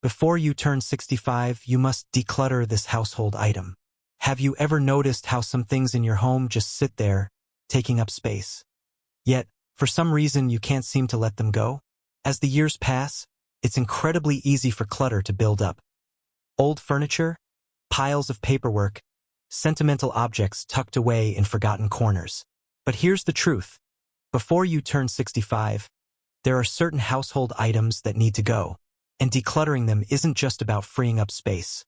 Before you turn 65, you must declutter this household item. Have you ever noticed how some things in your home just sit there, taking up space? Yet, for some reason, you can't seem to let them go? As the years pass, it's incredibly easy for clutter to build up. Old furniture, piles of paperwork, sentimental objects tucked away in forgotten corners. But here's the truth. Before you turn 65, there are certain household items that need to go. And decluttering them isn't just about freeing up space.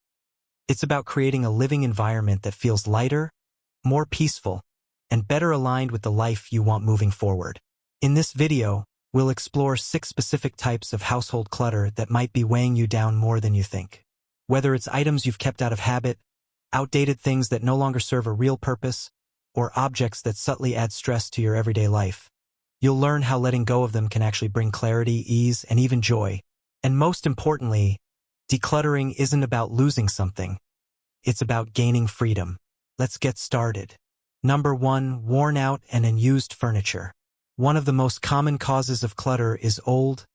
It's about creating a living environment that feels lighter, more peaceful, and better aligned with the life you want moving forward. In this video, we'll explore 6 specific types of household clutter that might be weighing you down more than you think. Whether it's items you've kept out of habit, outdated things that no longer serve a real purpose, or objects that subtly add stress to your everyday life, you'll learn how letting go of them can actually bring clarity, ease, and even joy. And most importantly, decluttering isn't about losing something. It's about gaining freedom. Let's get started. Number 1, worn out and unused furniture. One of the most common causes of clutter is old,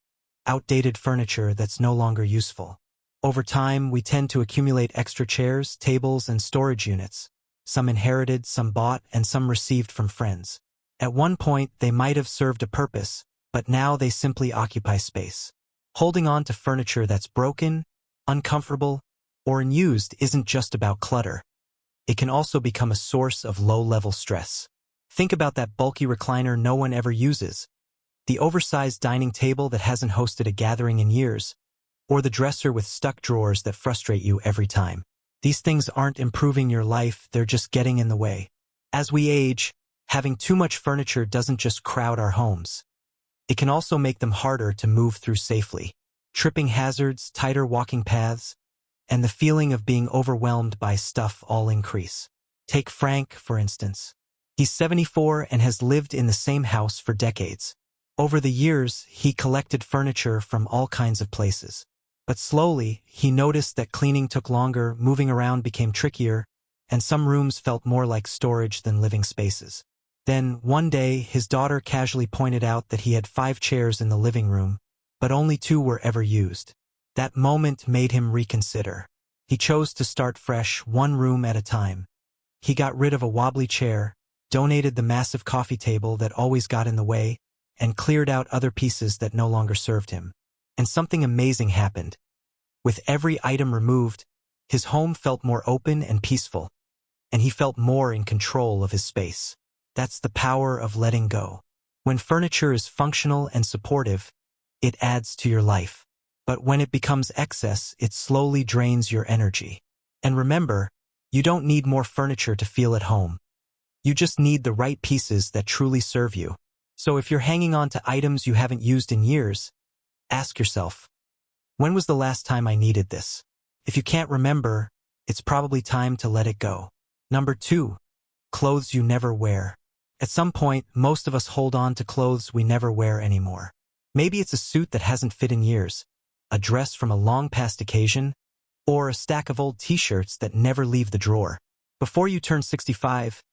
outdated furniture that's no longer useful. Over time, we tend to accumulate extra chairs, tables, and storage units. Some inherited, some bought, and some received from friends. At one point, they might have served a purpose, but now they simply occupy space. Holding on to furniture that's broken, uncomfortable, or unused isn't just about clutter. It can also become a source of low-level stress. Think about that bulky recliner no one ever uses, the oversized dining table that hasn't hosted a gathering in years, or the dresser with stuck drawers that frustrate you every time. These things aren't improving your life, they're just getting in the way. As we age, having too much furniture doesn't just crowd our homes. It can also make them harder to move through safely. Tripping hazards, tighter walking paths, and the feeling of being overwhelmed by stuff all increase. Take Frank, for instance. He's 74 and has lived in the same house for decades. Over the years, he collected furniture from all kinds of places. But slowly, he noticed that cleaning took longer, moving around became trickier, and some rooms felt more like storage than living spaces. Then, one day, his daughter casually pointed out that he had 5 chairs in the living room, but only 2 were ever used. That moment made him reconsider. He chose to start fresh, one room at a time. He got rid of a wobbly chair, donated the massive coffee table that always got in the way, and cleared out other pieces that no longer served him. And something amazing happened. With every item removed, his home felt more open and peaceful, and he felt more in control of his space. That's the power of letting go. When furniture is functional and supportive, it adds to your life. But when it becomes excess, it slowly drains your energy. And remember, you don't need more furniture to feel at home. You just need the right pieces that truly serve you. So if you're hanging on to items you haven't used in years, ask yourself, when was the last time I needed this? If you can't remember, it's probably time to let it go. Number 2, clothes you never wear. At some point, most of us hold on to clothes we never wear anymore. Maybe it's a suit that hasn't fit in years, a dress from a long-past occasion, or a stack of old t-shirts that never leave the drawer. Before you turn 65,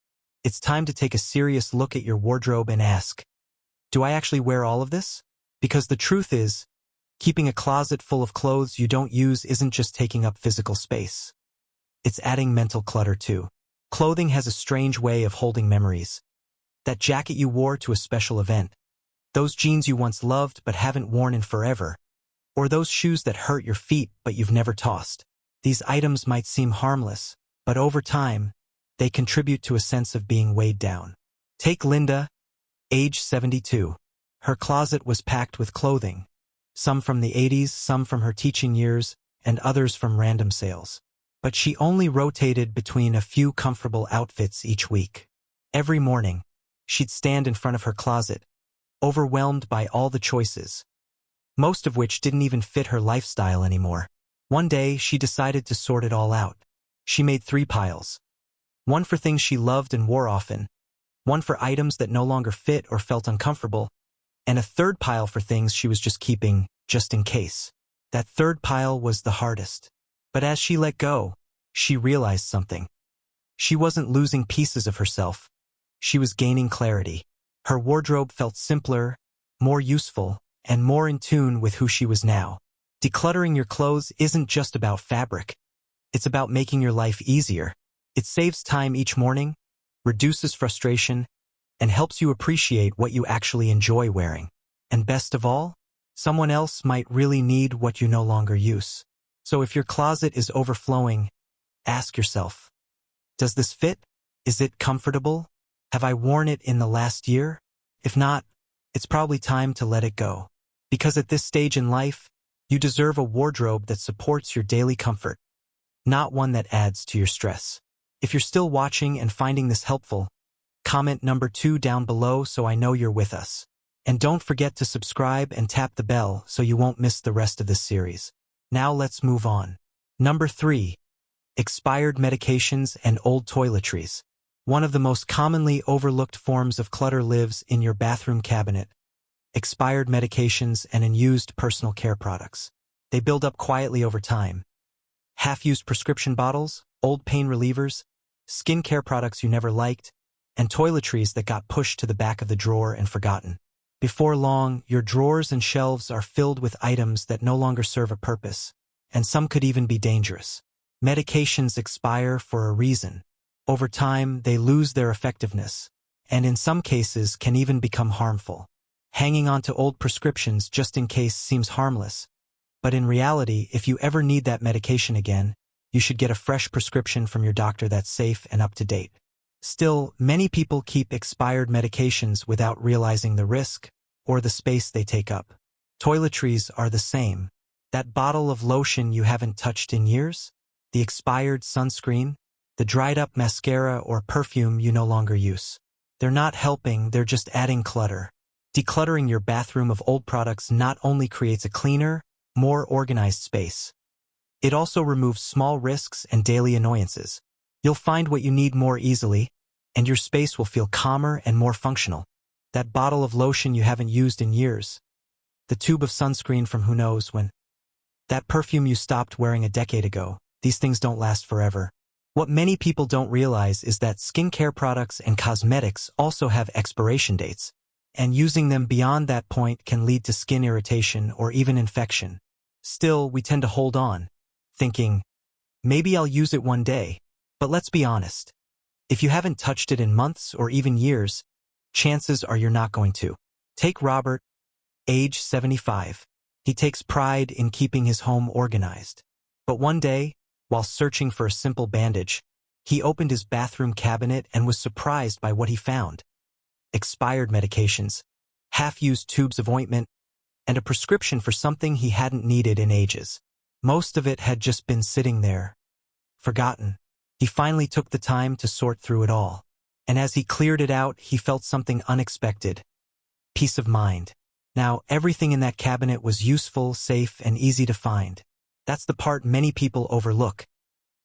it's time to take a serious look at your wardrobe and ask, do I actually wear all of this? Because the truth is, keeping a closet full of clothes you don't use isn't just taking up physical space. It's adding mental clutter too. Clothing has a strange way of holding memories. That jacket you wore to a special event, those jeans you once loved but haven't worn in forever, or those shoes that hurt your feet but you've never tossed. These items might seem harmless, but over time, they contribute to a sense of being weighed down. Take Linda, age 72. Her closet was packed with clothing, some from the 80s, some from her teaching years, and others from random sales. But she only rotated between a few comfortable outfits each week. Every morning, she'd stand in front of her closet, overwhelmed by all the choices, most of which didn't even fit her lifestyle anymore. One day, she decided to sort it all out. She made 3 piles. One for things she loved and wore often, one for items that no longer fit or felt uncomfortable, and a 3rd pile for things she was just keeping, just in case. That 3rd pile was the hardest. But as she let go, she realized something. She wasn't losing pieces of herself. She was gaining clarity. Her wardrobe felt simpler, more useful, and more in tune with who she was now. Decluttering your clothes isn't just about fabric. It's about making your life easier. It saves time each morning, reduces frustration, and helps you appreciate what you actually enjoy wearing. And best of all, someone else might really need what you no longer use. So if your closet is overflowing, ask yourself, does this fit? Is it comfortable? Have I worn it in the last year? If not, it's probably time to let it go. Because at this stage in life, you deserve a wardrobe that supports your daily comfort, not one that adds to your stress. If you're still watching and finding this helpful, comment number 2 down below so I know you're with us. And don't forget to subscribe and tap the bell so you won't miss the rest of this series. Now let's move on. Number 3. Expired medications and old toiletries. One of the most commonly overlooked forms of clutter lives in your bathroom cabinet. Expired medications and unused personal care products. They build up quietly over time. Half-used prescription bottles, old pain relievers, skincare products you never liked, and toiletries that got pushed to the back of the drawer and forgotten. Before long, your drawers and shelves are filled with items that no longer serve a purpose, and some could even be dangerous. Medications expire for a reason. Over time, they lose their effectiveness, and in some cases can even become harmful. Hanging on to old prescriptions just in case seems harmless, but in reality, if you ever need that medication again, you should get a fresh prescription from your doctor that's safe and up to date. Still, many people keep expired medications without realizing the risk or the space they take up. Toiletries are the same. That bottle of lotion you haven't touched in years, the expired sunscreen, the dried-up mascara or perfume you no longer use. They're not helping, they're just adding clutter. Decluttering your bathroom of old products not only creates a cleaner, more organized space. It also removes small risks and daily annoyances. You'll find what you need more easily, and your space will feel calmer and more functional. That bottle of lotion you haven't used in years, the tube of sunscreen from who knows when, that perfume you stopped wearing a decade ago, these things don't last forever. What many people don't realize is that skincare products and cosmetics also have expiration dates, and using them beyond that point can lead to skin irritation or even infection. Still, we tend to hold on, thinking, maybe I'll use it one day. But let's be honest. If you haven't touched it in months or even years, chances are you're not going to. Take Robert, age 75. He takes pride in keeping his home organized. But one day, while searching for a simple bandage, he opened his bathroom cabinet and was surprised by what he found. Expired medications, half-used tubes of ointment, and a prescription for something he hadn't needed in ages. Most of it had just been sitting there, forgotten. He finally took the time to sort through it all. And as he cleared it out, he felt something unexpected. Peace of mind. Now, everything in that cabinet was useful, safe, and easy to find. That's the part many people overlook.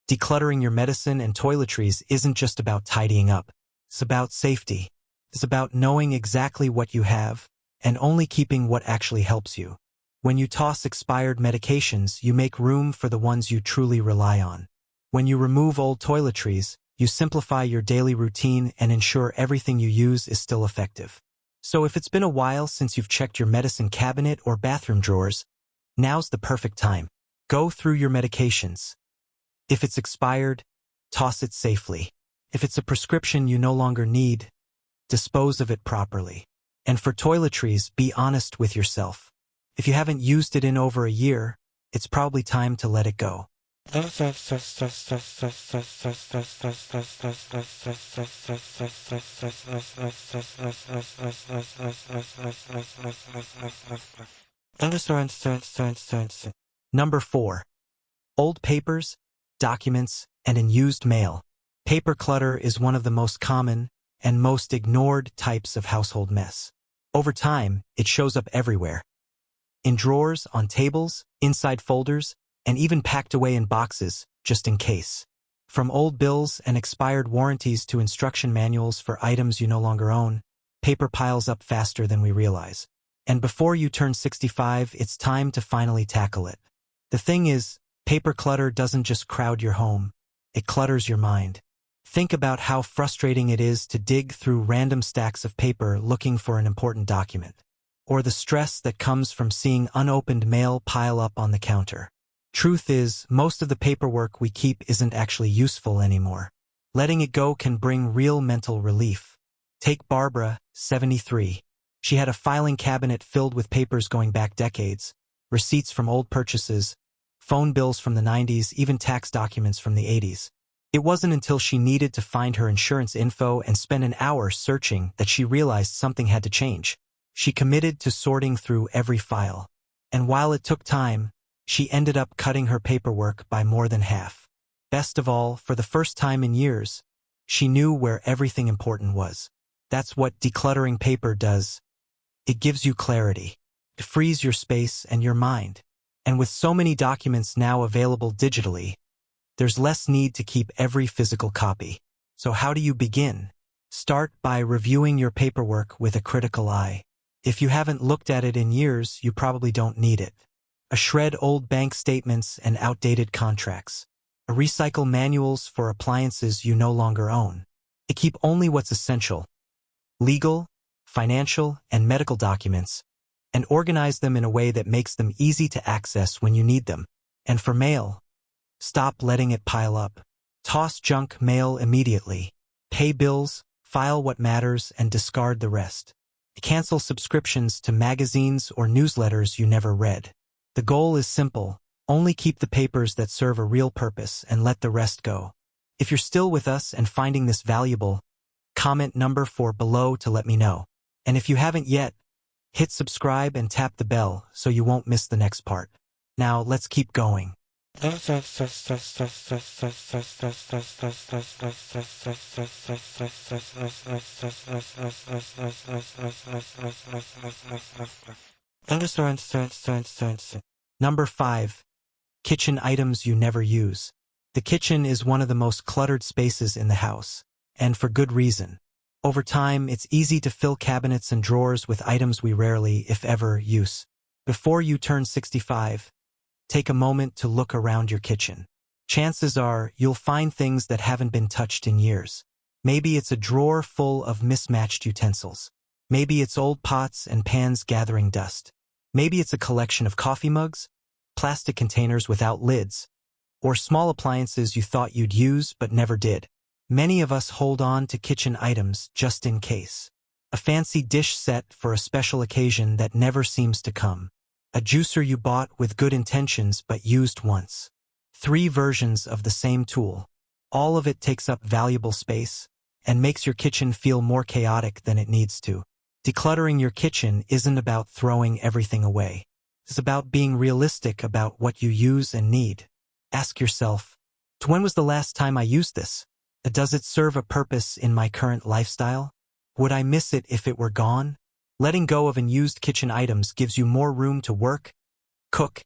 Decluttering your medicine and toiletries isn't just about tidying up. It's about safety. It's about knowing exactly what you have and only keeping what actually helps you. When you toss expired medications, you make room for the ones you truly rely on. When you remove old toiletries, you simplify your daily routine and ensure everything you use is still effective. So if it's been a while since you've checked your medicine cabinet or bathroom drawers, now's the perfect time. Go through your medications. If it's expired, toss it safely. If it's a prescription you no longer need, dispose of it properly. And for toiletries, be honest with yourself. If you haven't used it in over a year, it's probably time to let it go. Number 4. Old papers, documents, and unused mail. Paper clutter is one of the most common and most ignored types of household mess. Over time, it shows up everywhere. In drawers, on tables, inside folders, and even packed away in boxes, just in case. From old bills and expired warranties to instruction manuals for items you no longer own, paper piles up faster than we realize. And before you turn 65, it's time to finally tackle it. The thing is, paper clutter doesn't just crowd your home, it clutters your mind. Think about how frustrating it is to dig through random stacks of paper looking for an important document. or the stress that comes from seeing unopened mail pile up on the counter. Truth is, most of the paperwork we keep isn't actually useful anymore. Letting it go can bring real mental relief. Take Barbara, 73. She had a filing cabinet filled with papers going back decades, receipts from old purchases, phone bills from the 90s, even tax documents from the 80s. It wasn't until she needed to find her insurance info and spend an hour searching that she realized something had to change. She committed to sorting through every file. And while it took time, she ended up cutting her paperwork by more than half. Best of all, for the first time in years, she knew where everything important was. That's what decluttering paper does. It gives you clarity. It frees your space and your mind. And with so many documents now available digitally, there's less need to keep every physical copy. So how do you begin? Start by reviewing your paperwork with a critical eye. If you haven't looked at it in years, you probably don't need it. Shred old bank statements and outdated contracts. Recycle manuals for appliances you no longer own. Keep only what's essential. Legal, financial, and medical documents, and organize them in a way that makes them easy to access when you need them. And for mail, stop letting it pile up. Toss junk mail immediately. Pay bills, file what matters, and discard the rest. Cancel subscriptions to magazines or newsletters you never read. The goal is simple. Only keep the papers that serve a real purpose and let the rest go. If you're still with us and finding this valuable, comment number 4 below to let me know. And if you haven't yet, hit subscribe and tap the bell so you won't miss the next part. Now let's keep going. Number 5. Kitchen items you never use. The kitchen is one of the most cluttered spaces in the house, and for good reason. Over time, it's easy to fill cabinets and drawers with items we rarely, if ever, use. Before you turn 65, take a moment to look around your kitchen. Chances are you'll find things that haven't been touched in years. Maybe it's a drawer full of mismatched utensils. Maybe it's old pots and pans gathering dust. Maybe it's a collection of coffee mugs, plastic containers without lids, or small appliances you thought you'd use but never did. Many of us hold on to kitchen items just in case. A fancy dish set for a special occasion that never seems to come. A juicer you bought with good intentions but used once. 3 versions of the same tool. All of it takes up valuable space and makes your kitchen feel more chaotic than it needs to. Decluttering your kitchen isn't about throwing everything away. It's about being realistic about what you use and need. Ask yourself, when was the last time I used this? Does it serve a purpose in my current lifestyle? Would I miss it if it were gone? Letting go of unused kitchen items gives you more room to work, cook,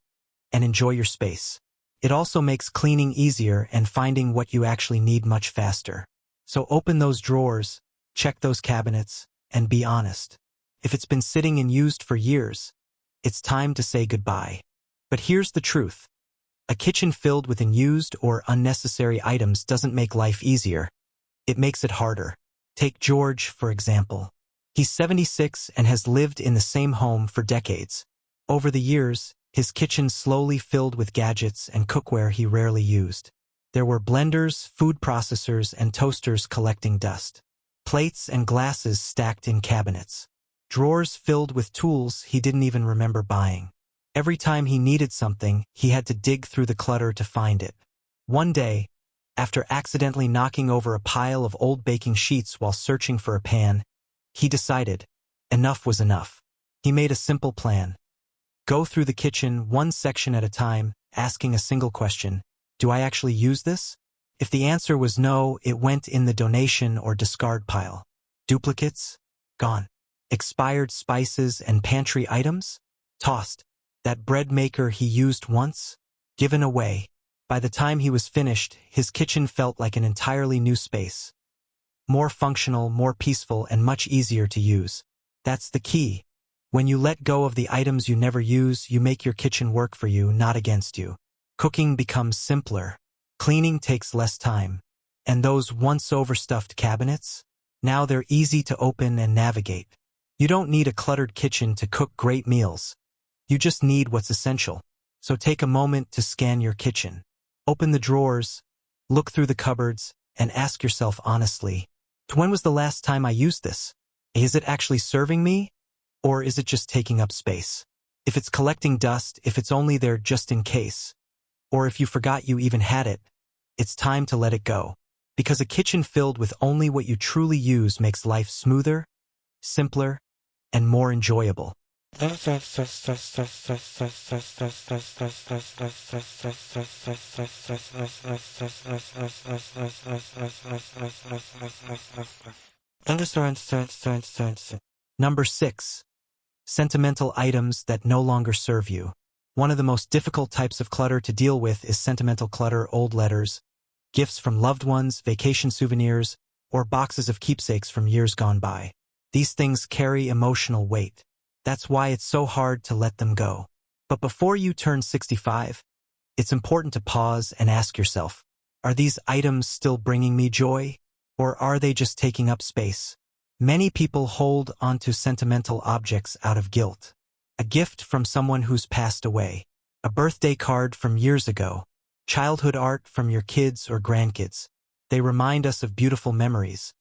and enjoy your space. It also makes cleaning easier and finding what you actually need much faster. So open those drawers, check those cabinets, and be honest. If it's been sitting and used for years, it's time to say goodbye. But here's the truth. A kitchen filled with unused or unnecessary items doesn't make life easier. It makes it harder. Take George, for example. He's 76 and has lived in the same home for decades. Over the years, his kitchen slowly filled with gadgets and cookware he rarely used. There were blenders, food processors, and toasters collecting dust. Plates and glasses stacked in cabinets. Drawers filled with tools he didn't even remember buying. Every time he needed something, he had to dig through the clutter to find it. One day, after accidentally knocking over a pile of old baking sheets while searching for a pan, he decided enough was enough. He made a simple plan. Go through the kitchen one section at a time, asking a single question. Do I actually use this? If the answer was no, it went in the donation or discard pile. Duplicates? Gone. Expired spices and pantry items? Tossed. That bread maker he used once? Given away. By the time he was finished, his kitchen felt like an entirely new space. More functional, more peaceful, and much easier to use. That's the key. When you let go of the items you never use, you make your kitchen work for you, not against you. Cooking becomes simpler. Cleaning takes less time. And those once overstuffed cabinets? Now they're easy to open and navigate. You don't need a cluttered kitchen to cook great meals. You just need what's essential. So take a moment to scan your kitchen. Open the drawers, look through the cupboards, and ask yourself honestly, when was the last time I used this? Is it actually serving me? Or is it just taking up space? If it's collecting dust, if it's only there just in case, or if you forgot you even had it, it's time to let it go. Because a kitchen filled with only what you truly use makes life smoother, simpler, and more enjoyable. Number 6. Sentimental items that no longer serve you. One of the most difficult types of clutter to deal with is sentimental clutter. Old letters, gifts from loved ones, vacation souvenirs, or boxes of keepsakes from years gone by. These things carry emotional weight. That's why it's so hard to let them go. But before you turn 65, it's important to pause and ask yourself, are these items still bringing me joy? Or are they just taking up space? Many people hold onto sentimental objects out of guilt. A gift from someone who's passed away, a birthday card from years ago, childhood art from your kids or grandkids. They remind us of beautiful memories,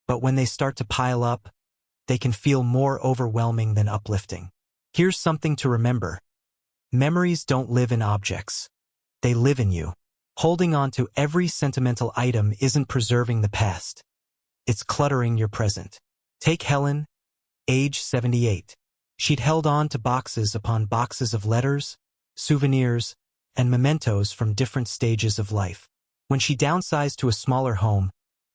but when they start to pile up, they can feel more overwhelming than uplifting. Here's something to remember. Memories don't live in objects. They live in you. Holding on to every sentimental item isn't preserving the past. It's cluttering your present. Take Helen, age 78. She'd held on to boxes upon boxes of letters, souvenirs, and mementos from different stages of life. When she downsized to a smaller home,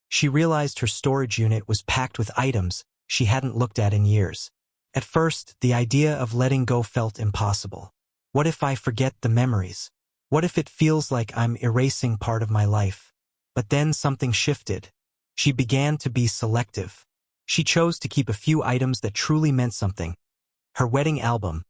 she realized her storage unit was packed with items she hadn't looked at in years. At first, the idea of letting go felt impossible. What if I forget the memories? What if it feels like I'm erasing part of my life? But then something shifted. She began to be selective. She chose to keep a few items that truly meant something. Her wedding album,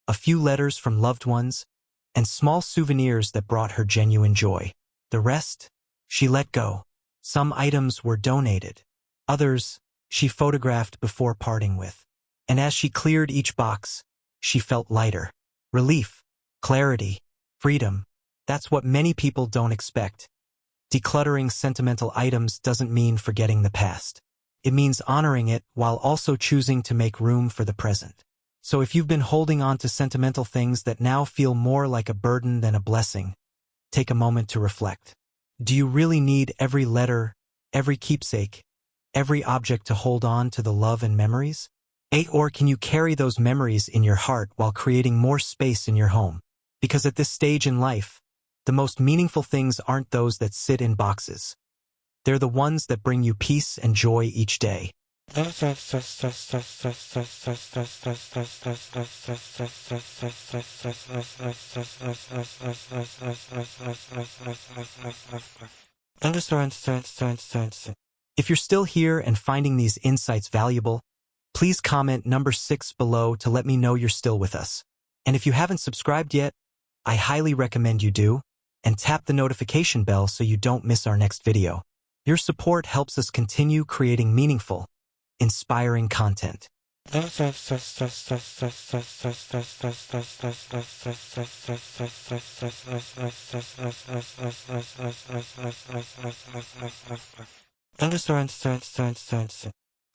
a few letters from loved ones, and small souvenirs that brought her genuine joy. The rest, she let go. Some items were donated. Others, she photographed before parting with. And as she cleared each box, she felt lighter. Relief, clarity, freedom. That's what many people don't expect. Decluttering sentimental items doesn't mean forgetting the past. It means honoring it while also choosing to make room for the present. So if you've been holding on to sentimental things that now feel more like a burden than a blessing, take a moment to reflect. Do you really need every letter, every keepsake, every object to hold on to the love and memories? Or can you carry those memories in your heart while creating more space in your home? Because at this stage in life, the most meaningful things aren't those that sit in boxes. They're the ones that bring you peace and joy each day. If you're still here and finding these insights valuable, please comment number 6 below to let me know you're still with us. And if you haven't subscribed yet, I highly recommend you do, and tap the notification bell so you don't miss our next video. Your support helps us continue creating meaningful, inspiring content.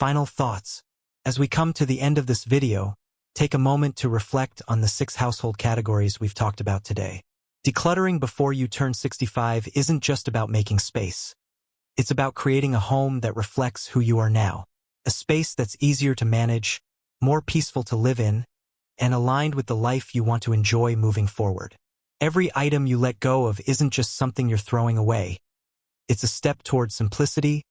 Final thoughts. As we come to the end of this video, take a moment to reflect on the 6 household categories we've talked about today. Decluttering before you turn 65 isn't just about making space. It's about creating a home that reflects who you are now. A space that's easier to manage, more peaceful to live in, and aligned with the life you want to enjoy moving forward. Every item you let go of isn't just something you're throwing away. It's a step towards simplicity,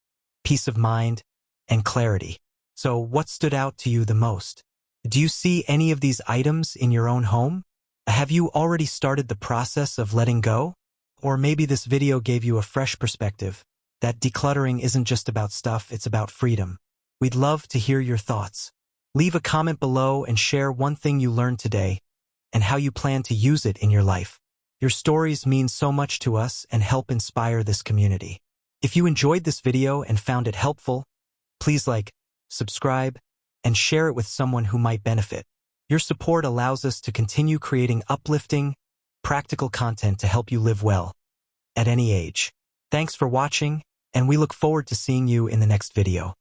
peace of mind, and clarity. So what stood out to you the most? Do you see any of these items in your own home? Have you already started the process of letting go? Or maybe this video gave you a fresh perspective that decluttering isn't just about stuff, it's about freedom. We'd love to hear your thoughts. Leave a comment below and share one thing you learned today and how you plan to use it in your life. Your stories mean so much to us and help inspire this community. If you enjoyed this video and found it helpful, please like, subscribe, and share it with someone who might benefit. Your support allows us to continue creating uplifting, practical content to help you live well at any age. Thanks for watching, and we look forward to seeing you in the next video.